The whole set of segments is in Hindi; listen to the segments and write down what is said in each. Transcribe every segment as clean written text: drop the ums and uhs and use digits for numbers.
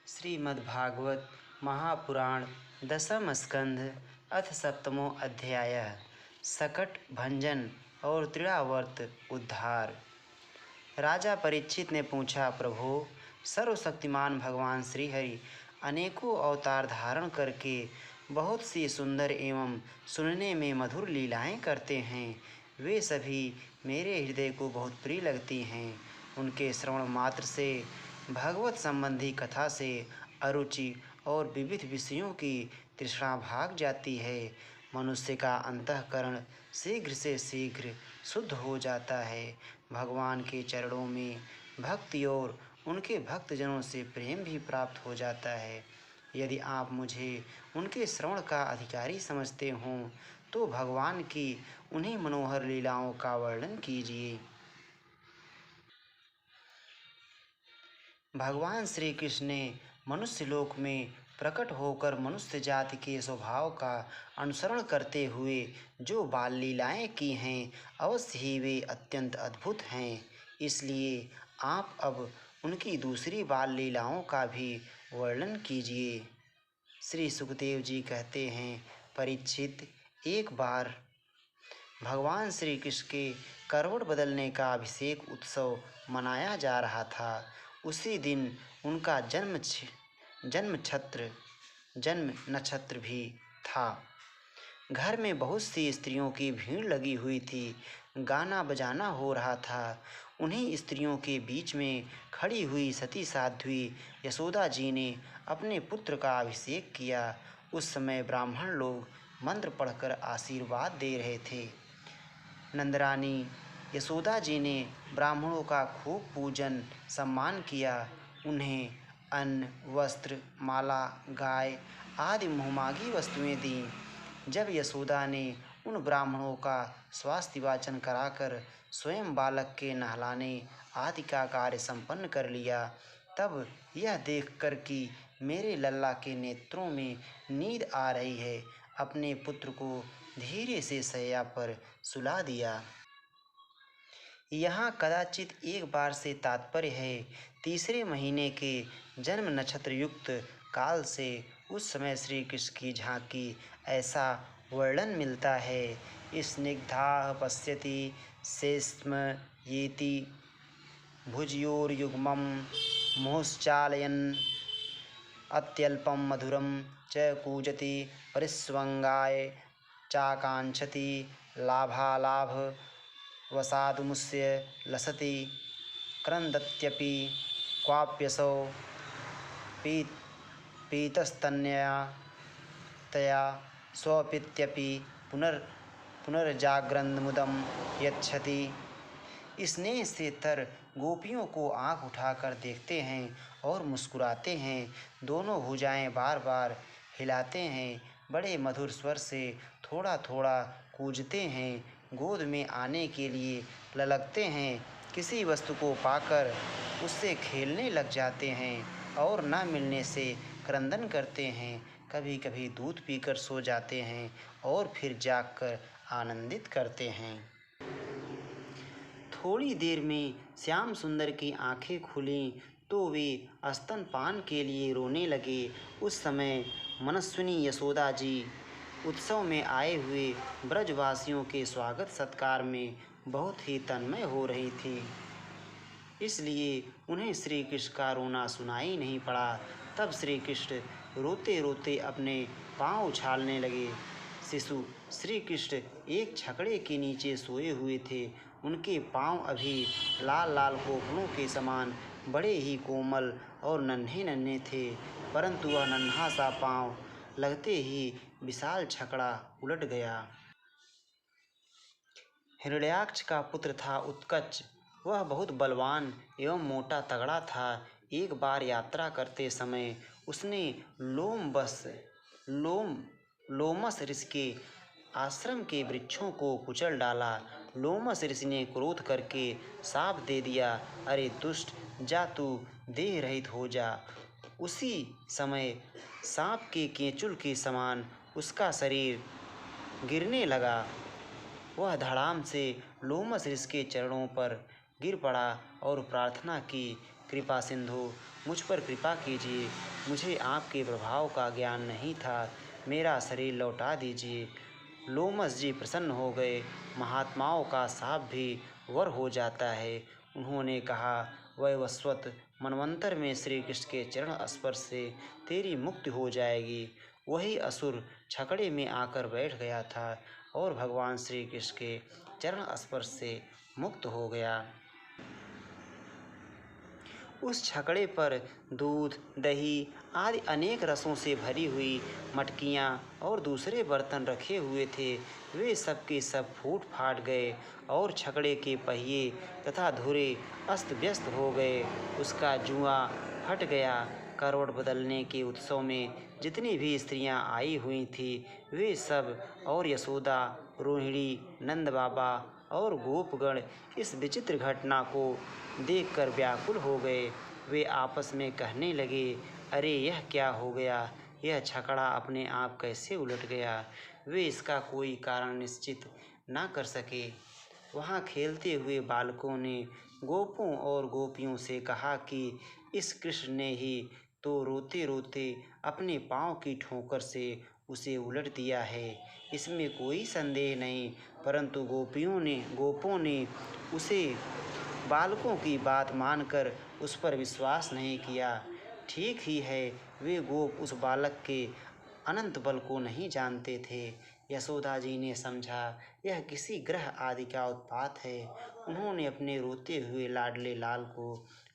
श्रीमद्भागवत महापुराण दशम स्कंध अथ सप्तमो अध्याय सकट भंजन और त्रिणावर्त उद्धार। राजा परीक्षित ने पूछा, प्रभु, सर्वशक्तिमान भगवान श्रीहरि अनेकों अवतार धारण करके बहुत सी सुंदर एवं सुनने में मधुर लीलाएं करते हैं। वे सभी मेरे हृदय को बहुत प्रिय लगती हैं। उनके श्रवण मात्र से भगवत संबंधी कथा से अरुचि और विविध विषयों की तृष्णा भाग जाती है। मनुष्य का अंतःकरण शीघ्र से शीघ्र शुद्ध हो जाता है। भगवान के चरणों में भक्ति और उनके भक्तजनों से प्रेम भी प्राप्त हो जाता है। यदि आप मुझे उनके श्रवण का अधिकारी समझते हों तो भगवान की उन्हीं मनोहर लीलाओं का वर्णन कीजिए। भगवान श्री कृष्ण ने मनुष्य लोक में प्रकट होकर मनुष्य जाति के स्वभाव का अनुसरण करते हुए जो बाल लीलाएँ की हैं, अवश्य ही वे अत्यंत अद्भुत हैं। इसलिए आप अब उनकी दूसरी बाल लीलाओं का भी वर्णन कीजिए। श्री सुखदेव जी कहते हैं, परीक्षित, एक बार भगवान श्री कृष्ण के करवट बदलने का अभिषेक उत्सव मनाया जा रहा था। उसी दिन उनका जन्म नक्षत्र भी था। घर में बहुत सी स्त्रियों की भीड़ लगी हुई थी। गाना बजाना हो रहा था। उन्हीं स्त्रियों के बीच में खड़ी हुई सती साध्वी यशोदा जी ने अपने पुत्र का अभिषेक किया। उस समय ब्राह्मण लोग मंत्र पढ़कर आशीर्वाद दे रहे थे। नंदरानी यशोदा जी ने ब्राह्मणों का खूब पूजन सम्मान किया। उन्हें अन्न, वस्त्र, माला, गाय आदि मुहमागी वस्तुएं दीं। जब यशोदा ने उन ब्राह्मणों का स्वास्थ्य वाचन कराकर स्वयं बालक के नहलाने आदि का कार्य संपन्न कर लिया, तब यह देखकर कि मेरे लल्ला के नेत्रों में नींद आ रही है, अपने पुत्र को धीरे से शैया पर सुला दिया। यहाँ कदाचित एक बार से तात्पर्य है तीसरे महीने के जन्म नक्षत्र युक्त काल से उस समय श्री कृष्ण की झांकी, ऐसा वर्णन मिलता है। स्निग्धा पश्यति शेष्म येति भुजयोर्युग्मं मुहुश्चालयन् अत्यल्पं मधुरं च कूजति परिस्वंगाय चाकांक्षति लाभालाभ वसादुमुस्य लसति क्रंदत्यपि क्वाप्यसौ पीतस्तन्यया तया स्वपित्यपि पुनर्जाग्रन्मुदं यच्छति। स्नेह से तर गोपियों को आंख उठाकर देखते हैं और मुस्कुराते हैं। दोनों भुजाएं बार बार हिलाते हैं। बड़े मधुर स्वर से थोड़ा थोड़ा कूजते हैं। गोद में आने के लिए ललकते हैं। किसी वस्तु को पाकर उससे खेलने लग जाते हैं और न मिलने से क्रंदन करते हैं। कभी कभी दूध पीकर सो जाते हैं और फिर जागकर आनंदित करते हैं। थोड़ी देर में श्याम सुंदर की आंखें खुलीं तो वे स्तनपान के लिए रोने लगे। उस समय मनस्विनी यशोदा जी उत्सव में आए हुए ब्रजवासियों के स्वागत सत्कार में बहुत ही तन्मय हो रही थी, इसलिए उन्हें श्री कृष्ण का रोना सुनाई नहीं पड़ा। तब श्री कृष्ण रोते रोते अपने पांव उछालने लगे। शिशु श्री कृष्ण एक छकड़े के नीचे सोए हुए थे। उनके पांव अभी लाल लाल कोपड़ों के समान बड़े ही कोमल और नन्हे नन्हे थे, परंतु वह नन्हा सा पांव लगते ही विशाल छकड़ा उलट गया। हिरण्याक्ष का पुत्र था उत्कच। वह बहुत बलवान एवं मोटा तगड़ा था। एक बार यात्रा करते समय उसने लोमस ऋषि के आश्रम के वृक्षों को कुचल डाला। लोमस ऋषि ने क्रोध करके शाप दे दिया, अरे दुष्ट, जा तू देह रहित हो जा। उसी समय सांप के केंचुल के समान उसका शरीर गिरने लगा। वह धड़ाम से लोमस ऋषि के चरणों पर गिर पड़ा और प्रार्थना की, कृपा सिंधु मुझ पर कृपा कीजिए, मुझे आपके प्रभाव का ज्ञान नहीं था, मेरा शरीर लौटा दीजिए। लोमस जी प्रसन्न हो गए। महात्माओं का शाप भी वर हो जाता है। उन्होंने कहा, वैवस्वत, मनवंतर में श्री कृष्ण के चरण स्पर्श से तेरी मुक्ति हो जाएगी। वही असुर छकड़े में आकर बैठ गया था और भगवान श्री कृष्ण के चरण स्पर्श से मुक्त हो गया। उस छकड़े पर दूध, दही आदि अनेक रसों से भरी हुई मटकियाँ और दूसरे बर्तन रखे हुए थे। वे सब के सब फूट फाट गए और छकड़े के पहिए तथा धुरे अस्त व्यस्त हो गए। उसका जुआ फट गया। करवट बदलने के उत्सव में जितनी भी स्त्रियां आई हुई थी, वे सब और यशोदा, रोहिणी, नंद बाबा और गोपगण इस विचित्र घटना को देखकर व्याकुल हो गए। वे आपस में कहने लगे, अरे यह क्या हो गया? यह छकड़ा अपने आप कैसे उलट गया? वे इसका कोई कारण निश्चित ना कर सके। वहाँ खेलते हुए बालकों ने गोपों और गोपियों से कहा कि इस कृष्ण ने ही तो रोते रोते अपने पाँव की ठोकर से उसे उलट दिया है, इसमें कोई संदेह नहीं। परंतु गोपों ने उसे बालकों की बात मानकर उस पर विश्वास नहीं किया। ठीक ही है, वे गोप उस बालक के अनंत बल को नहीं जानते थे। यशोदा जी ने समझा यह किसी ग्रह आदि का उत्पात है। उन्होंने अपने रोते हुए लाडले लाल को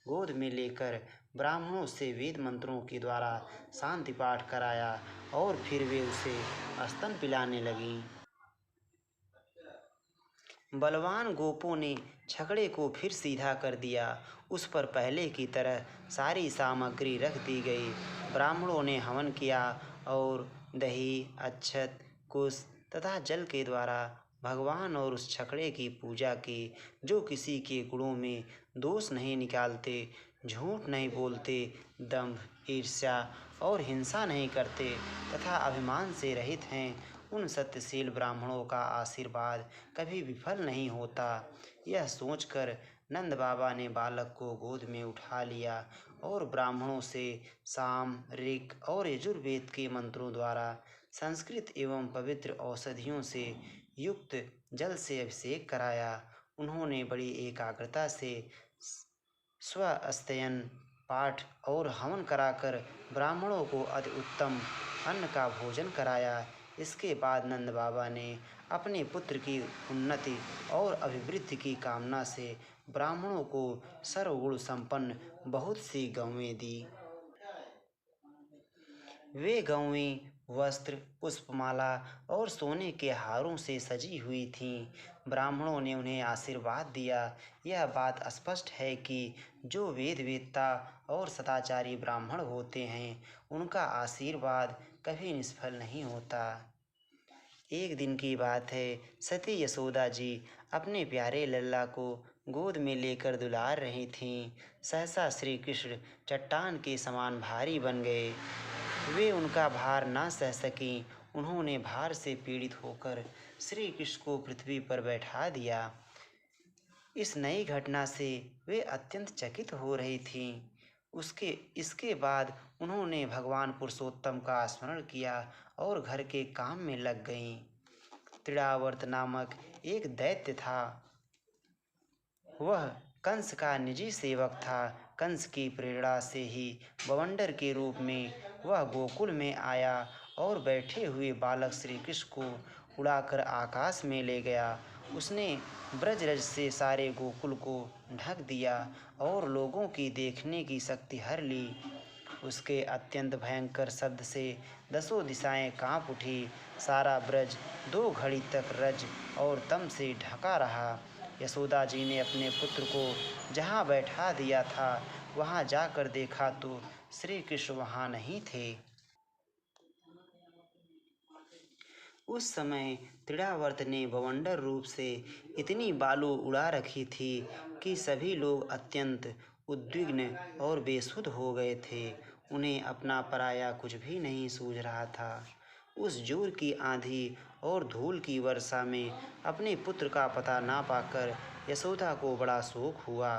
गोद में लेकर ब्राह्मणों से वेद मंत्रों के द्वारा शांति पाठ कराया और फिर वे उसे स्तन पिलाने लगीं। बलवान गोपों ने छकड़े को फिर सीधा कर दिया। उस पर पहले की तरह सारी सामग्री रख दी गई। ब्राह्मणों ने हवन किया और दही, अक्षत, कुश तथा जल के द्वारा भगवान और उस छकड़े की पूजा की, जो किसी के गुणों में दोष नहीं निकालते, झूठ नहीं बोलते, दंभ, ईर्ष्या और हिंसा नहीं करते तथा अभिमान से रहित हैं। उन सत्यशील ब्राह्मणों का आशीर्वाद कभी विफल नहीं होता। यह सोचकर नंद बाबा ने बालक को गोद में उठा लिया और ब्राह्मणों से साम, ऋग और यजुर्वेद के मंत्रों द्वारा संस्कृत एवं पवित्र औषधियों से युक्त जल से अभिषेक कराया। उन्होंने बड़ी एकाग्रता से स्वस्तयन पाठ और हवन कराकर ब्राह्मणों को अति उत्तम अन्न का भोजन कराया। इसके बाद नंद बाबा ने अपने पुत्र की उन्नति और अभिवृद्धि की कामना से ब्राह्मणों को सर्वगुण संपन्न बहुत सी गौवें दी। वे गौवें वस्त्र, पुष्पमाला और सोने के हारों से सजी हुई थीं। ब्राह्मणों ने उन्हें आशीर्वाद दिया। यह बात स्पष्ट है कि जो वेदवेत्ता और सदाचारी ब्राह्मण होते हैं, उनका आशीर्वाद कभी निष्फल नहीं होता। एक दिन की बात है, सती यशोदा जी अपने प्यारे लल्ला को गोद में लेकर दुलार रही थीं। सहसा श्री कृष्ण चट्टान के समान भारी बन गए। वे उनका भार ना सह सकीं। उन्होंने भार से पीड़ित होकर श्री कृष्ण को पृथ्वी पर बैठा दिया। इस नई घटना से वे अत्यंत चकित हो रही थीं। इसके बाद उन्होंने भगवान पुरुषोत्तम का स्मरण किया और घर के काम में लग गईं। त्रिडावर्त नामक एक दैत्य था। वह कंस का निजी सेवक था। कंस की प्रेरणा से ही बवंडर के रूप में वह गोकुल में आया और बैठे हुए बालक श्री कृष्ण को उड़ाकर आकाश में ले गया। उसने ब्रजरज से सारे गोकुल को ढक दिया और लोगों की देखने की शक्ति हर ली। उसके अत्यंत भयंकर शब्द से दसों दिशाएं कांप उठी। सारा ब्रज 2 घड़ी तक रज और तम से ढका रहा। यशोदा जी ने अपने पुत्र को जहाँ बैठा दिया था, वहाँ जाकर देखा तो श्री कृष्ण वहाँ नहीं थे। उस समय त्रिडावर्त ने बवंडर रूप से इतनी बालू उड़ा रखी थी कि सभी लोग अत्यंत उद्विग्न और बेसुध हो गए थे। उन्हें अपना पराया कुछ भी नहीं सूझ रहा था। उस जोर की आंधी और धूल की वर्षा में अपने पुत्र का पता ना पाकर यशोदा को बड़ा शोक हुआ।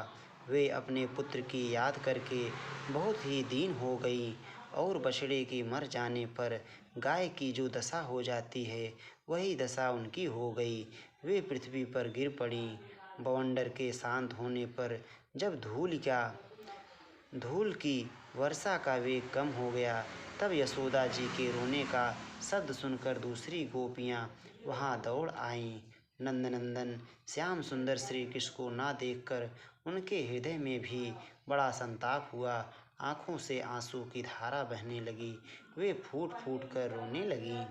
वे अपने पुत्र की याद करके बहुत ही दीन हो गई और बछड़े के मर जाने पर गाय की जो दशा हो जाती है वही दशा उनकी हो गई। वे पृथ्वी पर गिर पड़ी। बवंडर के शांत होने पर जब धूल की वर्षा का वेग कम हो गया तब यशोदा जी के रोने का शब्द सुनकर दूसरी गोपियाँ वहाँ दौड़ आईं। नंदनंदन श्याम सुंदर श्री कृष्ण को ना देखकर उनके हृदय में भी बड़ा संताप हुआ। आंखों से आंसू की धारा बहने लगी। वे फूट फूट कर रोने लगीं।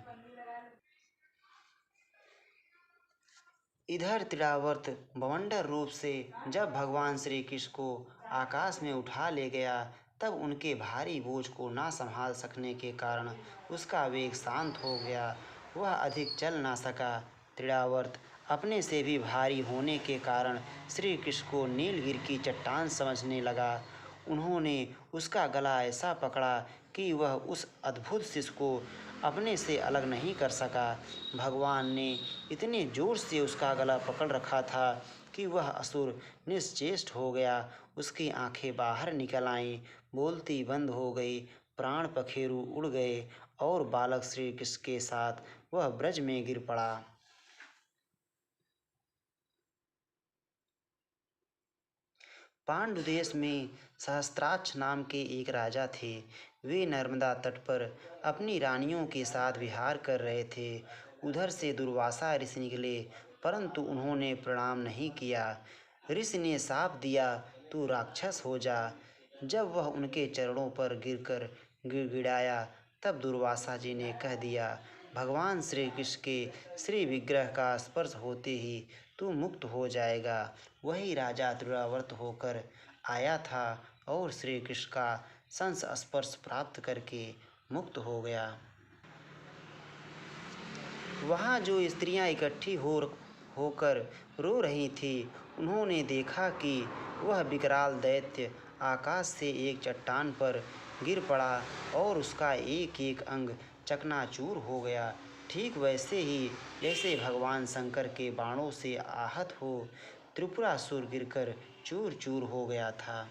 इधर तिरावर्त बवंडर रूप से जब भगवान श्री कृष्ण को आकाश में उठा ले गया तब उनके भारी बोझ को ना संभाल सकने के कारण उसका वेग शांत हो गया। वह अधिक चल ना सका। त्रिरावर्त अपने से भी भारी होने के कारण श्री कृष्ण को नीलगिरी की चट्टान समझने लगा। उन्होंने उसका गला ऐसा पकड़ा कि वह उस अद्भुत शिशु को अपने से अलग नहीं कर सका। भगवान ने इतने जोर से उसका गला पकड़ रखा था कि वह असुर निश्चेष्ट हो गया। उसकी आंखें बाहर निकल आईं, बोलती बंद हो गई, प्राण पखेरु उड़ गए और बालक श्री कृष्ण के साथ वह ब्रज में गिर पड़ा। पांडु देश में सहस्त्राक्ष नाम के एक राजा थे। वे नर्मदा तट पर अपनी रानियों के साथ विहार कर रहे थे। उधर से दुर्वासा ऋषि निकले परंतु उन्होंने प्रणाम नहीं किया। ऋषि ने शाप दिया, तू राक्षस हो जा। जब वह उनके चरणों पर गिरकर गिड़गिड़ाया तब दुर्वासा जी ने कह दिया, भगवान श्री कृष्ण के श्री विग्रह का स्पर्श होते ही तू मुक्त हो जाएगा। वही राजा त्रिरावर्त होकर आया था और श्री कृष्ण का संस्पर्श प्राप्त करके मुक्त हो गया। वहाँ जो स्त्रियाँ इकट्ठी होकर रो रही थीं, उन्होंने देखा कि वह विकराल दैत्य आकाश से एक चट्टान पर गिर पड़ा और उसका एक एक अंग चकनाचूर हो गया। ठीक वैसे ही जैसे भगवान शंकर के बाणों से आहत हो त्रिपुरासुर गिरकर चूर चूर हो गया था।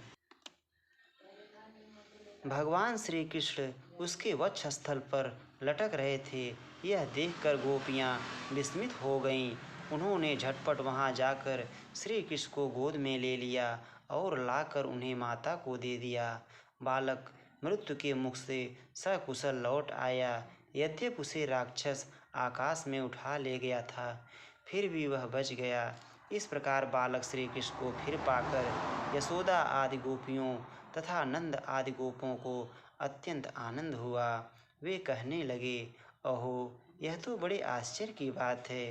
भगवान श्री कृष्ण उसके वक्षस्थल पर लटक रहे थे। यह देखकर गोपियाँ विस्मित हो गईं। उन्होंने झटपट वहाँ जाकर श्री कृष्ण को गोद में ले लिया और लाकर उन्हें माता को दे दिया। बालक मृत्यु के मुख से सकुशल लौट आया। यद्यपि उसे राक्षस आकाश में उठा ले गया था फिर भी वह बच गया। इस प्रकार बालक श्री कृष्ण को फिर पाकर यशोदा आदि गोपियों तथा नंद आदि गोपों को अत्यंत आनंद हुआ। वे कहने लगे, अहो यह तो बड़े आश्चर्य की बात है।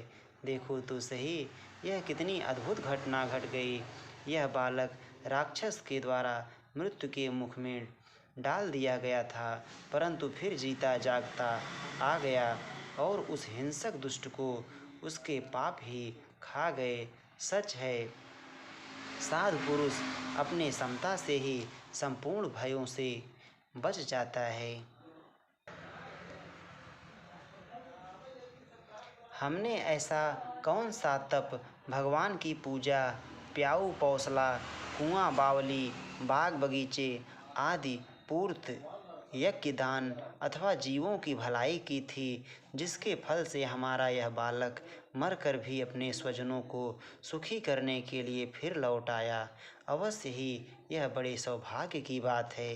देखो तो सही यह कितनी अद्भुत घटना घट गई। यह बालक राक्षस के द्वारा मृत्यु के मुख में डाल दिया गया था परंतु फिर जीता जागता आ गया और उस हिंसक दुष्ट को उसके पाप ही खा गए। सच है, साधु पुरुष अपने समता से ही संपूर्ण भयों से बच जाता है। हमने ऐसा कौन सा तप, भगवान की पूजा, प्याऊ पौसला, कुआं बावली, बाग बगीचे आदि पूर्त यज्ञ दान अथवा जीवों की भलाई की थी जिसके फल से हमारा यह बालक मरकर भी अपने स्वजनों को सुखी करने के लिए फिर लौट आया। अवश्य ही यह बड़े सौभाग्य की बात है।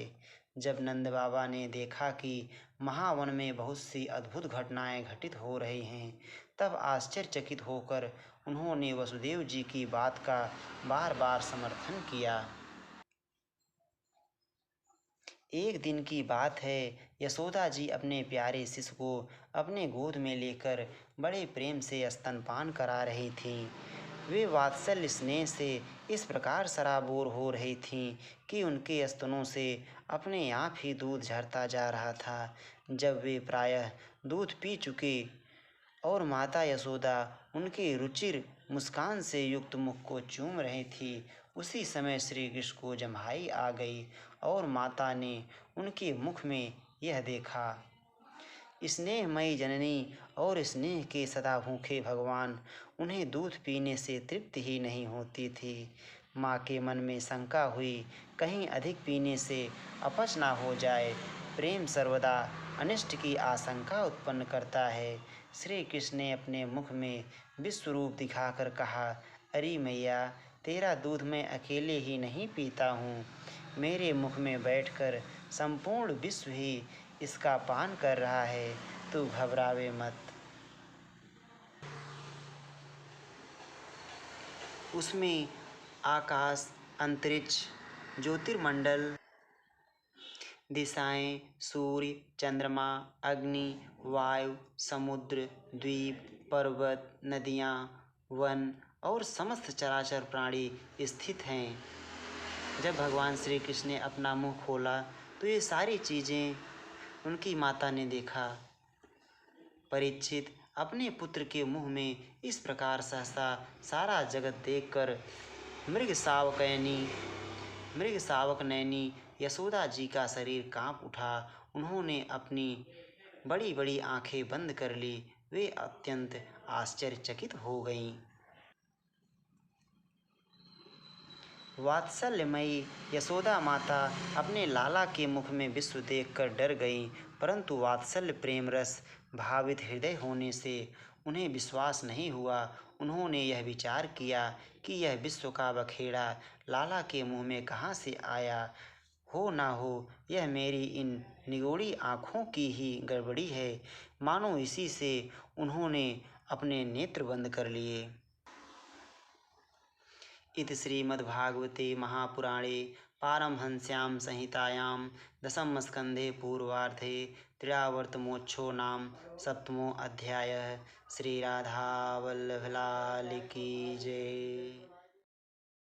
जब नंद बाबा ने देखा कि महावन में बहुत सी अद्भुत घटनाएं घटित हो रही हैं तब आश्चर्यचकित होकर उन्होंने वसुदेव जी की बात का बार बार समर्थन किया। एक दिन की बात है, यशोदा जी अपने प्यारे शिशु को अपने गोद में लेकर बड़े प्रेम से स्तनपान करा रही थीं। वे वात्सल्य स्नेह से इस प्रकार सराबोर हो रही थीं कि उनके स्तनों से अपने आप ही दूध झरता जा रहा था। जब वे प्रायः दूध पी चुके और माता यशोदा उनके रुचिर मुस्कान से युक्त मुख को चूम रही थी, उसी समय श्री कृष्ण को जम्हाई आ गई और माता ने उनके मुख में यह देखा। स्नेहमयी जननी और स्नेह के सदा भूखे भगवान, उन्हें दूध पीने से तृप्ति ही नहीं होती थी। माँ के मन में शंका हुई, कहीं अधिक पीने से अपच ना हो जाए। प्रेम सर्वदा अनिष्ट की आशंका उत्पन्न करता है। श्री कृष्ण ने अपने मुख में विश्वरूप दिखाकर कहा, अरे मैया, तेरा दूध मैं अकेले ही नहीं पीता हूँ, मेरे मुख में बैठकर संपूर्ण विश्व ही इसका पान कर रहा है। तू घबरावे मत। उसमें आकाश, अंतरिक्ष, ज्योतिर्मंडल, दिशाएं, सूर्य, चंद्रमा, अग्नि, वायु, समुद्र, द्वीप, पर्वत, नदियाँ, वन और समस्त चराचर प्राणी स्थित हैं। जब भगवान श्री कृष्ण ने अपना मुंह खोला तो ये सारी चीज़ें उनकी माता ने देखा। परीक्षित अपने पुत्र के मुंह में इस प्रकार सहसा सारा जगत देखकर मृग शावक नैनी यशोदा जी का शरीर कांप उठा। उन्होंने अपनी बड़ी बड़ी आंखें बंद कर ली। वे अत्यंत आश्चर्यचकित हो गईं। वात्सल्यमयी यशोदा माता अपने लाला के मुख में विश्व देखकर डर गईं, परंतु वात्सल्य प्रेम रस भावित हृदय होने से उन्हें विश्वास नहीं हुआ। उन्होंने यह विचार किया कि यह विश्व का बखेड़ा लाला के मुंह में कहाँ से आया। हो ना हो यह मेरी इन निगोड़ी आँखों की ही गड़बड़ी है। मानो इसी से उन्होंने अपने नेत्र बंद कर लिए। इति श्रीमद्भागवते महापुराणे पारमहंस्यां संहितायां दशमस्कन्धे पूर्वार्धे त्रियावर्तमोक्षो नाम सप्तमो अध्यायः। श्रीराधावल्लभ लाल की जय।